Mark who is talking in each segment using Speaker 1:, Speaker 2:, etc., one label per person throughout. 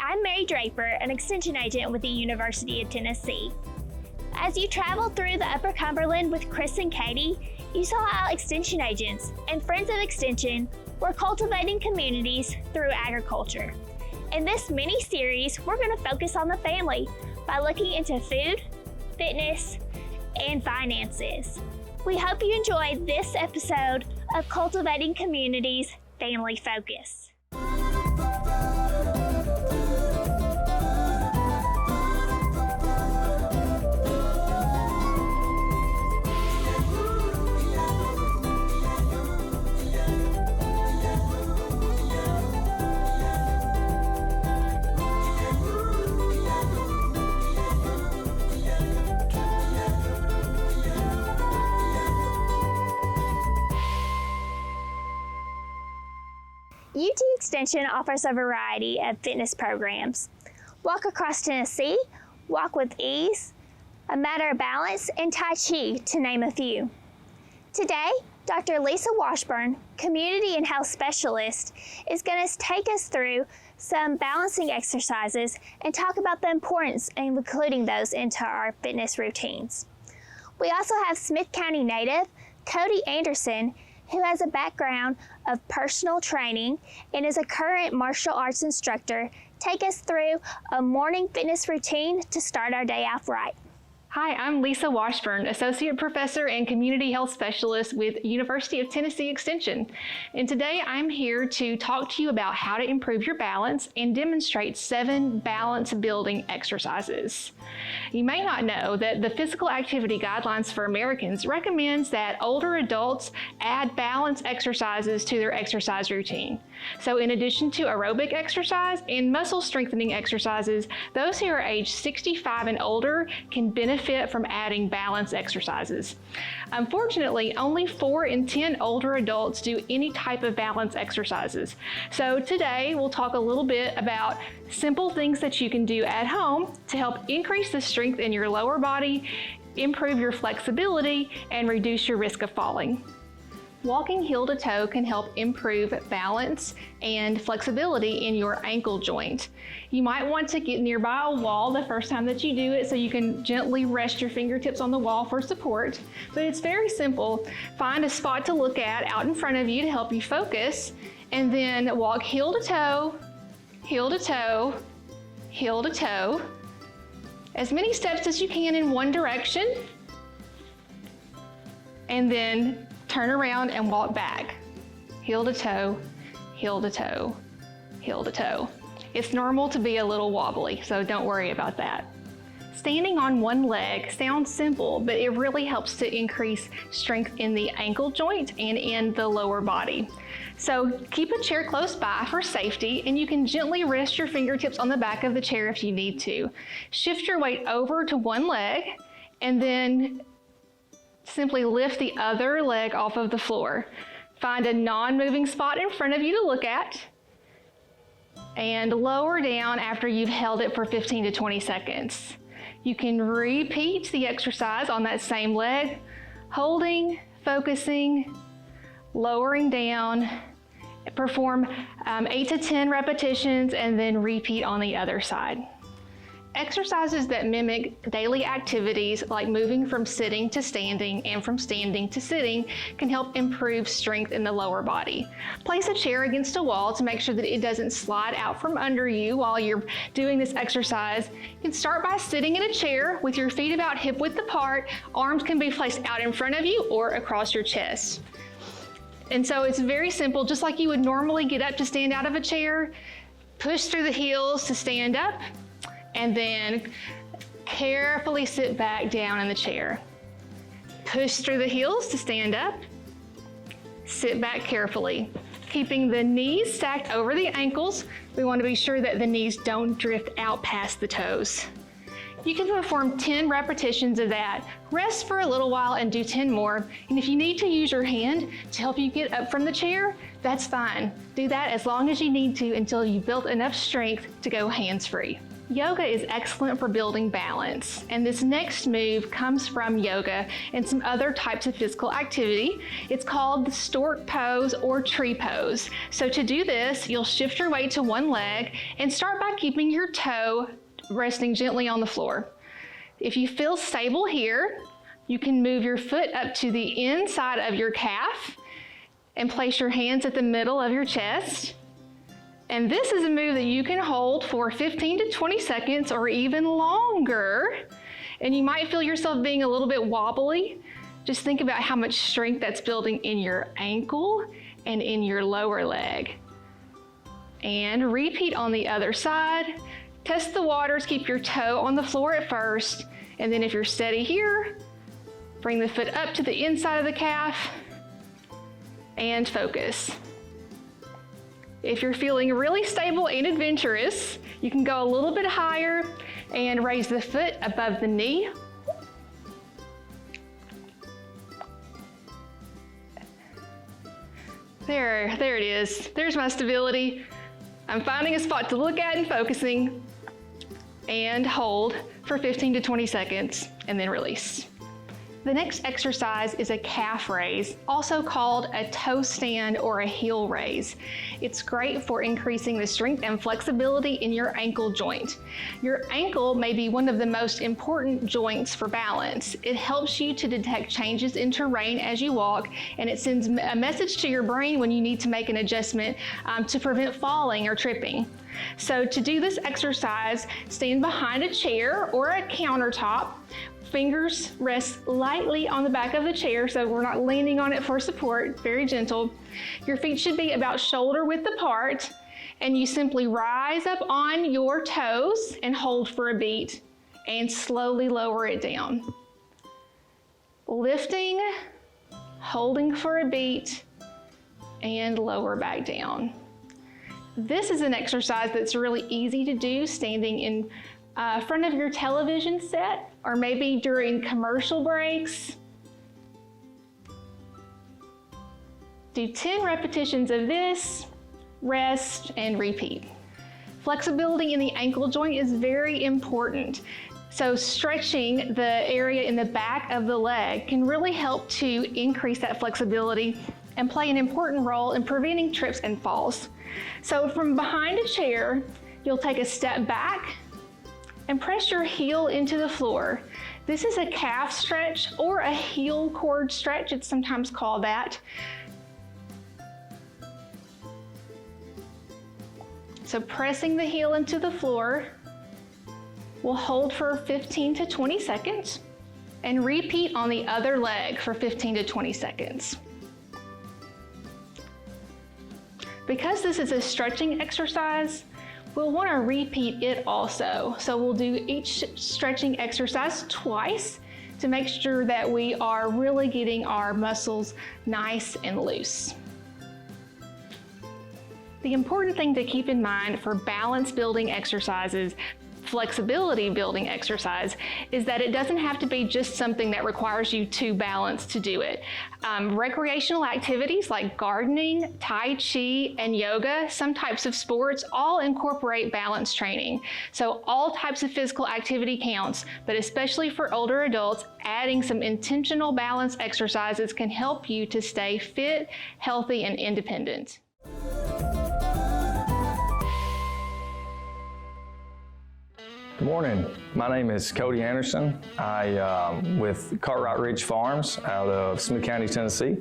Speaker 1: I'm Mary Draper, an extension agent with the University of Tennessee. As you travel through the Upper Cumberland with Chris and Katie, you saw how extension agents and friends of extension were cultivating communities through agriculture. In this mini-series, we're going to focus on the family by looking into food, fitness, and finances. We hope you enjoyed this episode of Cultivating Communities Family Focus. UT Extension offers a variety of fitness programs. Walk Across Tennessee, Walk with Ease, A Matter of Balance, and Tai Chi, to name a few. Today, Dr. Lisa Washburn, Community and Health Specialist, is going to take us through some balancing exercises and talk about the importance of including those into our fitness routines. We also have Smith County native Cody Anderson, who has a background of personal training and is a current martial arts instructor, take us through a morning fitness routine to start our day off right.
Speaker 2: Hi, I'm Lisa Washburn, Associate Professor and Community Health Specialist with University of Tennessee Extension. And today I'm here to talk to you about how to improve your balance and demonstrate 7 balance building exercises. You may not know that the Physical Activity Guidelines for Americans recommends that older adults add balance exercises to their exercise routine. So in addition to aerobic exercise and muscle strengthening exercises, those who are age 65 and older can benefit from adding balance exercises. Unfortunately, only 4 in 10 older adults do any type of balance exercises. So today we'll talk a little bit about simple things that you can do at home to help increase the strength in your lower body, improve your flexibility, and reduce your risk of falling. Walking heel to toe can help improve balance and flexibility in your ankle joint. You might want to get nearby a wall the first time that you do it so you can gently rest your fingertips on the wall for support. But it's very simple. Find a spot to look at out in front of you to help you focus, and then walk heel to toe, heel to toe, heel to toe. As many steps as you can in one direction, and then turn around and walk back. Heel to toe, heel to toe, heel to toe. It's normal to be a little wobbly, so don't worry about that. Standing on one leg sounds simple, but it really helps to increase strength in the ankle joint and in the lower body. So keep a chair close by for safety, and you can gently rest your fingertips on the back of the chair if you need to. Shift your weight over to one leg, and then simply lift the other leg off of the floor. Find a non-moving spot in front of you to look at, and lower down after you've held it for 15 to 20 seconds. You can repeat the exercise on that same leg, holding, focusing, lowering down. Perform 8 to 10 repetitions and then repeat on the other side. Exercises that mimic daily activities like moving from sitting to standing and from standing to sitting can help improve strength in the lower body. Place a chair against a wall to make sure that it doesn't slide out from under you while you're doing this exercise. You can start by sitting in a chair with your feet about hip width apart. Arms can be placed out in front of you or across your chest. And so it's very simple, just like you would normally get up to stand out of a chair. Push through the heels to stand up, and then carefully sit back down in the chair. Push through the heels to stand up. Sit back carefully. Keeping the knees stacked over the ankles, we want to be sure that the knees don't drift out past the toes. You can perform 10 repetitions of that. Rest for a little while and do 10 more. And if you need to use your hand to help you get up from the chair, that's fine. Do that as long as you need to until you've built enough strength to go hands-free. Yoga is excellent for building balance, and this next move comes from yoga and some other types of physical activity. It's called the stork pose or tree pose. So to do this, you'll shift your weight to one leg and start by keeping your toe resting gently on the floor. If you feel stable here, you can move your foot up to the inside of your calf and place your hands at the middle of your chest. And this is a move that you can hold for 15 to 20 seconds or even longer. And you might feel yourself being a little bit wobbly. Just think about how much strength that's building in your ankle and in your lower leg. And repeat on the other side. Test the waters, keep your toe on the floor at first. And then if you're steady here, bring the foot up to the inside of the calf and focus. If you're feeling really stable and adventurous, you can go a little bit higher and raise the foot above the knee. There it is. There's my stability. I'm finding a spot to look at and focusing, and hold for 15 to 20 seconds and then release. The next exercise is a calf raise, also called a toe stand or a heel raise. It's great for increasing the strength and flexibility in your ankle joint. Your ankle may be one of the most important joints for balance. It helps you to detect changes in terrain as you walk, and it sends a message to your brain when you need to make an adjustment to prevent falling or tripping. So to do this exercise, stand behind a chair or a countertop. Fingers rest lightly on the back of the chair, so we're not leaning on it for support, very gentle. Your feet should be about shoulder width apart, and you simply rise up on your toes and hold for a beat, and slowly lower it down. Lifting, holding for a beat, and lower back down. This is an exercise that's really easy to do standing in front of your television set, or maybe during commercial breaks. Do 10 repetitions of this, rest, and repeat. Flexibility in the ankle joint is very important. So stretching the area in the back of the leg can really help to increase that flexibility and play an important role in preventing trips and falls. So from behind a chair, you'll take a step back and press your heel into the floor. This is a calf stretch or a heel cord stretch, it's sometimes called that. So pressing the heel into the floor, we'll hold for 15 to 20 seconds and repeat on the other leg for 15 to 20 seconds. Because this is a stretching exercise, we'll want to repeat it also. So we'll do each stretching exercise twice to make sure that we are really getting our muscles nice and loose. The important thing to keep in mind for balance building exercises, flexibility building exercise, is that it doesn't have to be just something that requires you to balance to do it. Recreational activities like gardening, Tai Chi, and yoga, some types of sports, all incorporate balance training. So all types of physical activity counts, but especially for older adults, adding some intentional balance exercises can help you to stay fit, healthy, and independent.
Speaker 3: Good morning. My name is Cody Anderson. I'm with Cartwright Ridge Farms out of Smith County, Tennessee.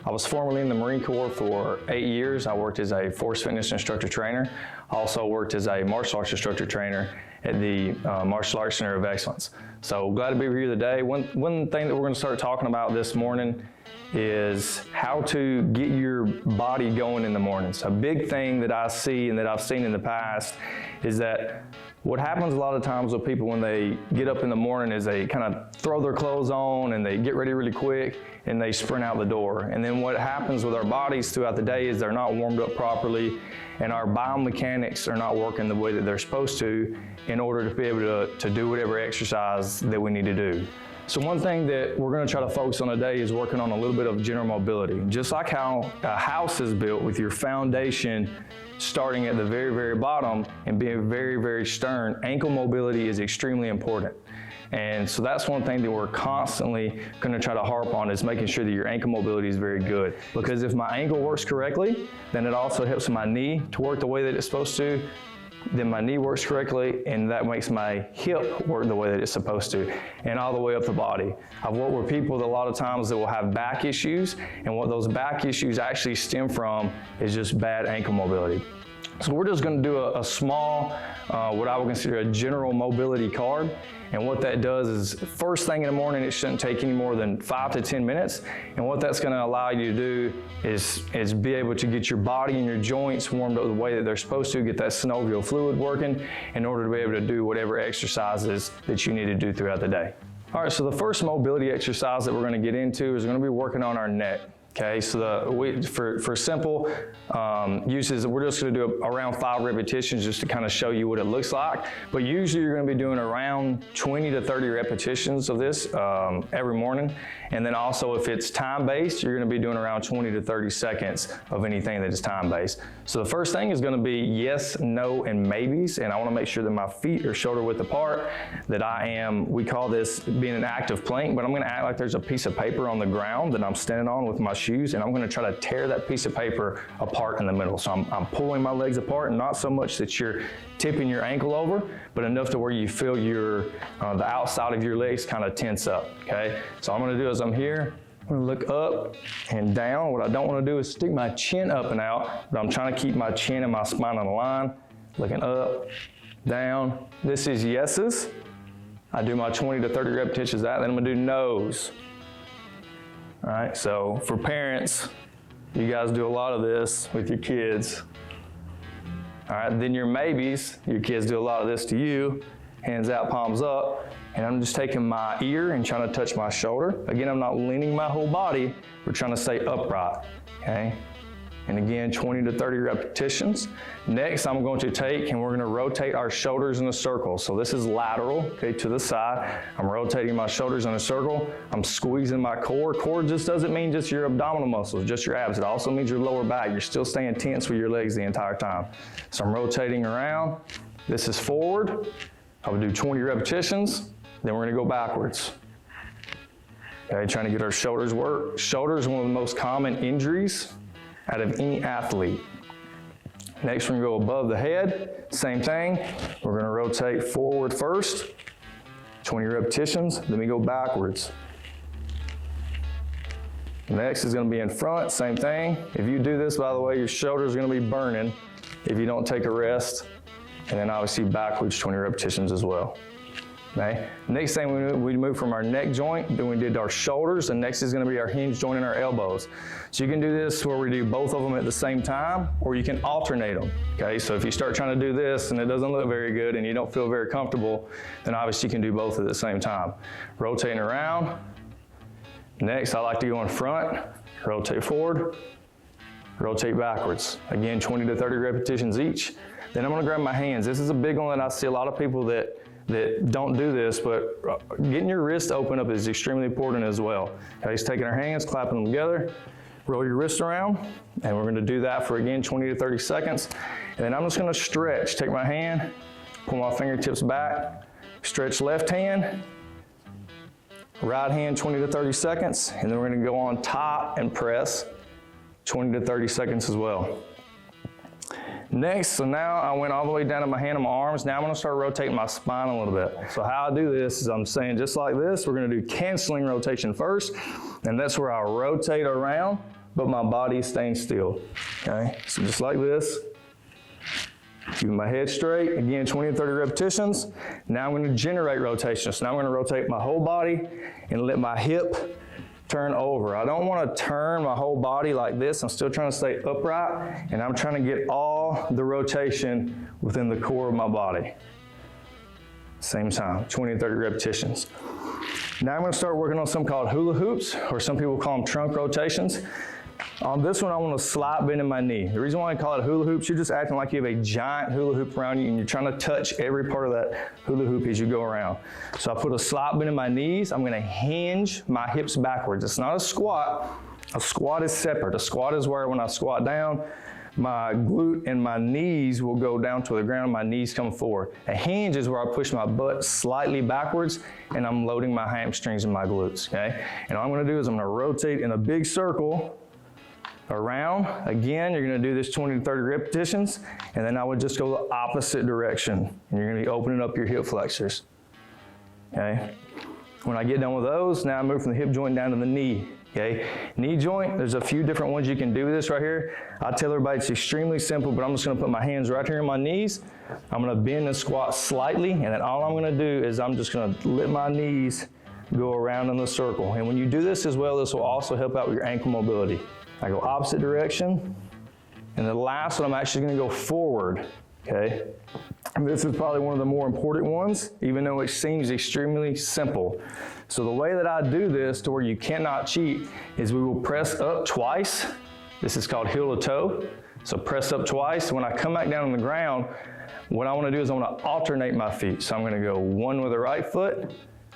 Speaker 3: I was formerly in the Marine Corps for 8 years. I worked as a force fitness instructor trainer. I also worked as a martial arts instructor trainer at the Martial Arts Center of Excellence. So glad to be here today. One thing that we're going to start talking about this morning is how to get your body going in the mornings. A big thing that I see and that I've seen in the past is that what happens a lot of times with people when they get up in the morning is they kind of throw their clothes on and they get ready really quick and they sprint out the door. And then what happens with our bodies throughout the day is they're not warmed up properly and our biomechanics are not working the way that they're supposed to in order to be able to do whatever exercise that we need to do. So one thing that we're going to try to focus on today is working on a little bit of general mobility. Just like how a house is built with your foundation starting at the very, very bottom and being very, very stern, ankle mobility is extremely important. And so that's one thing that we're constantly going to try to harp on, is making sure that your ankle mobility is very good. Because if my ankle works correctly, then it also helps my knee to work the way that it's supposed to. Then my knee works correctly, and that makes my hip work the way that it's supposed to, and all the way up the body. I've worked with people that a lot of times that will have back issues, and what those back issues actually stem from is just bad ankle mobility. So we're just going to do a small, what I would consider a general mobility card. And what that does is, first thing in the morning, it shouldn't take any more than 5 to 10 minutes. And what that's going to allow you to do is be able to get your body and your joints warmed up the way that they're supposed to, get that synovial fluid working in order to be able to do whatever exercises that you need to do throughout the day. All right, so the first mobility exercise that we're going to get into is going to be working on our neck. Okay, so for simple uses, we're just going to do around 5 repetitions just to kind of show you what it looks like. But usually you're going to be doing around 20 to 30 repetitions of this every morning. And then also, if it's time-based, you're going to be doing around 20 to 30 seconds of anything that is time-based. So the first thing is going to be yes, no, and maybes. And I want to make sure that my feet are shoulder width apart, that we call this being an active plank, but I'm going to act like there's a piece of paper on the ground that I'm standing on with my shoes, and I'm going to try to tear that piece of paper apart in the middle. So I'm pulling my legs apart, not so much that you're tipping your ankle over, but enough to where you feel the outside of your legs kind of tense up, okay? So all I'm going to do is I'm here, I'm going to look up and down. What I don't want to do is stick my chin up and out, but I'm trying to keep my chin and my spine on the line, looking up, down. This is yeses. I do my 20 to 30 repetitions of that, then I'm going to do no's. All right, so for parents, you guys do a lot of this with your kids. All right, then your maybes, your kids do a lot of this to you, hands out, palms up, and I'm just taking my ear and trying to touch my shoulder. Again, I'm not leaning my whole body, we're trying to stay upright, okay? And again, 20 to 30 repetitions. Next, I'm going to take and we're going to rotate our shoulders in a circle. So this is lateral, okay, to the side. I'm rotating my shoulders in a circle. I'm squeezing my core. Core just doesn't mean just your abdominal muscles, just your abs. It also means your lower back. You're still staying tense with your legs the entire time. So I'm rotating around. This is forward. I would do 20 repetitions. Then we're going to go backwards. Okay, trying to get our shoulders work. Shoulders are one of the most common injuries out of any athlete. Next, we're gonna go above the head, same thing. We're gonna rotate forward first, 20 repetitions, then we go backwards. Next is gonna be in front, same thing. If you do this, by the way, your shoulders are gonna be burning if you don't take a rest. And then obviously backwards, 20 repetitions as well. Okay. Next thing we move from our neck joint, then we did our shoulders, and next is going to be our hinge joint and our elbows. So you can do this where we do both of them at the same time, or you can alternate them. Okay, so if you start trying to do this and it doesn't look very good and you don't feel very comfortable, then obviously you can do both at the same time. Rotating around. Next, I like to go in front, rotate forward, rotate backwards. Again, 20 to 30 repetitions each. Then I'm going to grab my hands. This is a big one that I see a lot of people that don't do this, but getting your wrist open up is extremely important as well. Okay, just taking our hands, clapping them together, roll your wrist around, and we're gonna do that for, again, 20 to 30 seconds. And then I'm just gonna stretch. Take my hand, pull my fingertips back, stretch left hand, right hand 20 to 30 seconds, and then we're gonna go on top and press 20 to 30 seconds as well. Next, so now I went all the way down to my hand and my arms. Now I'm gonna start rotating my spine a little bit. So how I do this is I'm saying just like this, we're gonna do canceling rotation first, and that's where I rotate around, but my body is staying still, okay? So just like this, keeping my head straight, again, 20 to 30 repetitions. Now I'm gonna generate rotation. So now I'm gonna rotate my whole body and let my hip turn over. I don't want to turn my whole body like this. I'm still trying to stay upright, and I'm trying to get all the rotation within the core of my body. Same time, 20 to 30 repetitions. Now I'm going to start working on something called hula hoops, or some people call them trunk rotations. On this one, I want a slight bend in my knee. The reason why I call it hula hoops, you're just acting like you have a giant hula hoop around you, and you're trying to touch every part of that hula hoop as you go around. So I put a slight bend in my knees. I'm gonna hinge my hips backwards. It's not a squat. A squat is separate. A squat is where when I squat down, my glute and my knees will go down to the ground, my knees come forward. A hinge is where I push my butt slightly backwards and I'm loading my hamstrings and my glutes, okay? And all I'm gonna do is I'm gonna rotate in a big circle around. Again, you're gonna do this 20 to 30 repetitions, and then I would just go the opposite direction. And you're gonna be opening up your hip flexors, okay? When I get done with those, now I move from the hip joint down to the knee, okay? Knee joint, there's a few different ones you can do with this right here. I tell everybody it's extremely simple, but I'm just gonna put my hands right here on my knees. I'm gonna bend and squat slightly, and then all I'm gonna do is I'm just gonna let my knees go around in the circle. And when you do this as well, this will also help out with your ankle mobility. I go opposite direction, and the last one I'm actually gonna go forward, okay? And this is probably one of the more important ones, even though it seems extremely simple. So the way that I do this to where you cannot cheat is we will press up twice. This is called heel to toe. So press up twice. When I come back down on the ground, what I wanna do is I wanna alternate my feet. So I'm gonna go one with the right foot,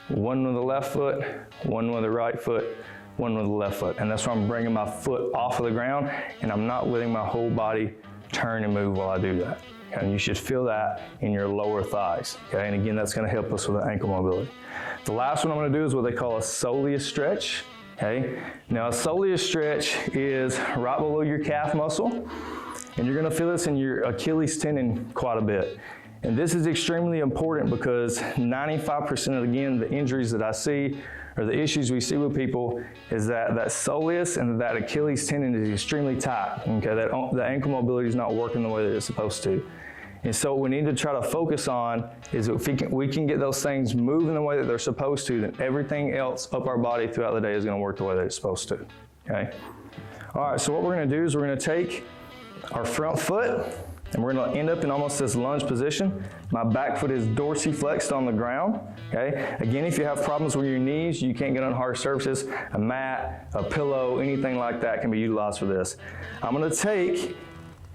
Speaker 3: one with the left foot, one with the right foot, one with the left foot. And that's where I'm bringing my foot off of the ground, and I'm not letting my whole body turn and move while I do that. And you should feel that in your lower thighs, okay? And again, that's gonna help us with the ankle mobility. The last one I'm gonna do is what they call a soleus stretch, okay? Now, a soleus stretch is right below your calf muscle, and you're gonna feel this in your Achilles tendon quite a bit. And this is extremely important because 95% of, again, the injuries that I see or the issues we see with people is that soleus and that Achilles tendon is extremely tight, okay? The ankle mobility is not working the way that it's supposed to. And so what we need to try to focus on is if we can get those things moving the way that they're supposed to, then everything else up our body throughout the day is gonna work the way that it's supposed to, okay? All right, so what we're gonna do is we're gonna take our front foot, and we're gonna end up in almost this lunge position. My back foot is dorsiflexed on the ground, okay? Again, if you have problems with your knees, you can't get on hard surfaces, a mat, a pillow, anything like that can be utilized for this. I'm gonna take,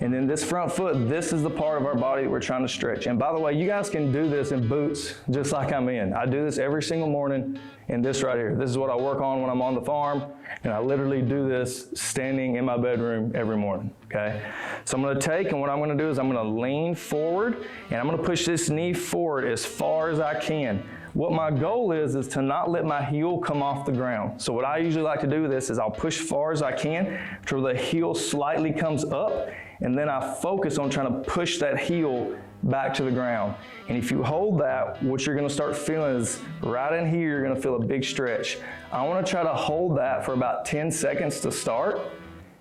Speaker 3: and then this front foot, this is the part of our body that we're trying to stretch. And by the way, you guys can do this in boots just like I'm in. I do this every single morning in this right here. This is what I work on when I'm on the farm, and I literally do this standing in my bedroom every morning, okay? So I'm gonna take, and what I'm gonna do is I'm gonna lean forward, and I'm gonna push this knee forward as far as I can. What my goal is to not let my heel come off the ground. So what I usually like to do with this is I'll push far as I can till the heel slightly comes up, and then I focus on trying to push that heel back to the ground. And if you hold that, what you're gonna start feeling is right in here, you're gonna feel a big stretch. I wanna try to hold that for about 10 seconds to start,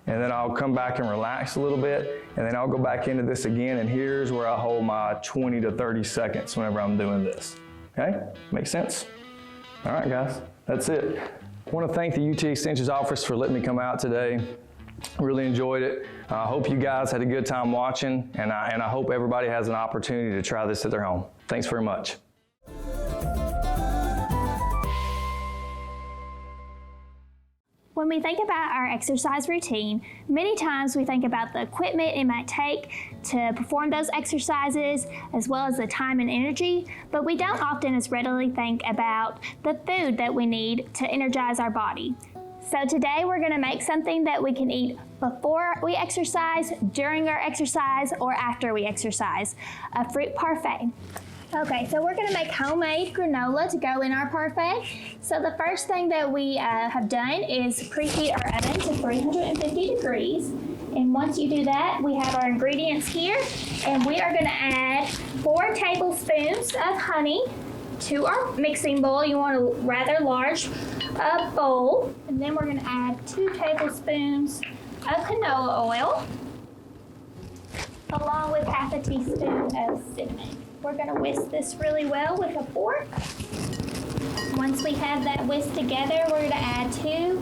Speaker 3: and then I'll come back and relax a little bit, and then I'll go back into this again, and here's where I hold my 20 to 30 seconds whenever I'm doing this. Okay, make sense? All right, guys, that's it. I wanna thank the UT Extensions office for letting me come out today. Really enjoyed it. I hope you guys had a good time watching, and I hope everybody has an opportunity to try this at their home. Thanks very much.
Speaker 1: When we think about our exercise routine, many times we think about the equipment it might take to perform those exercises, as well as the time and energy, but we don't often as readily think about the food that we need to energize our body. So today we're gonna make something that we can eat before we exercise, during our exercise, or after we exercise, a fruit parfait. Okay, so we're gonna make homemade granola to go in our parfait. So the first thing that we have done is preheat our oven to 350 degrees. And once you do that, we have our ingredients here, and we are gonna add 4 tablespoons of honey to our mixing bowl. You want a rather large bowl. And then we're gonna add 2 tablespoons of canola oil, along with half a teaspoon of cinnamon. We're gonna whisk this really well with a fork. Once we have that whisked together, we're gonna add 2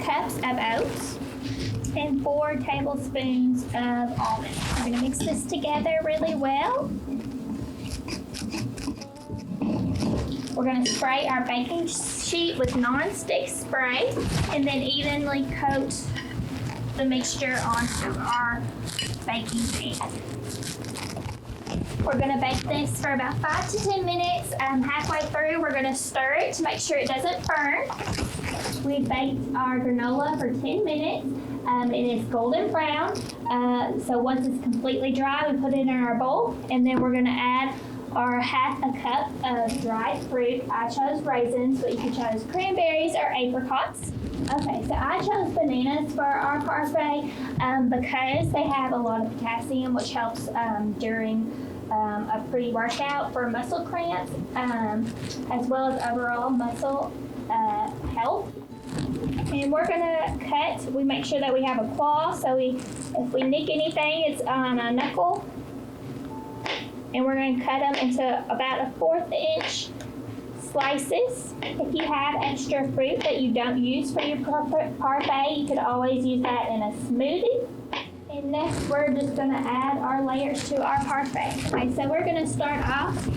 Speaker 1: cups of oats and 4 tablespoons of almonds. We're gonna mix this together really well. We're gonna spray our baking sheet with non-stick spray and then evenly coat the mixture onto our baking pan. We're gonna bake this for about 5 to 10 minutes. Halfway through, we're gonna stir it to make sure it doesn't burn. We baked our granola for 10 minutes. It is golden brown. So once it's completely dry, we put it in our bowl, and then we're going to add our half a cup of dried fruit. I chose raisins, but you could choose cranberries or apricots. Okay, so I chose bananas for our parfait because they have a lot of potassium, which helps during a pre-workout for muscle cramps, as well as overall muscle health. And we're gonna cut, we make sure that we have a claw, so if we nick anything, it's on a knuckle. And we're gonna cut them into about a 1/4 inch slices. If you have extra fruit that you don't use for your parfait, you could always use that in a smoothie. And next, we're just gonna add our layers to our parfait. Okay, so we're gonna start off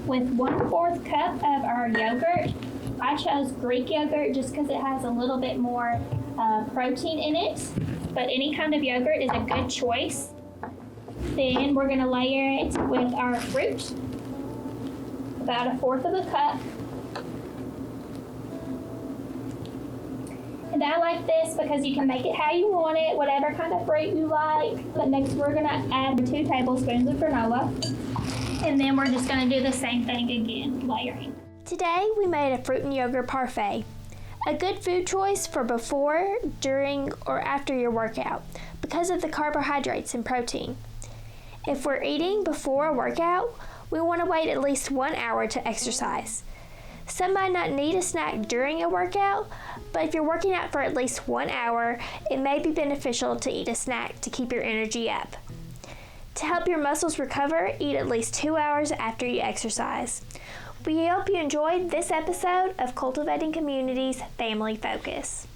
Speaker 1: with 1/4 cup of our yogurt. I chose Greek yogurt just because it has a little bit more protein in it, but any kind of yogurt is a good choice. Then we're gonna layer it with our fruit, about 1/4 of a cup. And I like this because you can make it how you want it, whatever kind of fruit you like. But next we're gonna add 2 tablespoons of granola. And then we're just gonna do the same thing again, layering. Today we made a fruit and yogurt parfait. A good food choice for before, during, or after your workout because of the carbohydrates and protein. If we're eating before a workout, we want to wait at least 1 hour to exercise. Some might not need a snack during a workout, but if you're working out for at least 1 hour, it may be beneficial to eat a snack to keep your energy up. To help your muscles recover, eat at least 2 hours after you exercise. We hope you enjoyed this episode of Cultivating Communities Family Focus.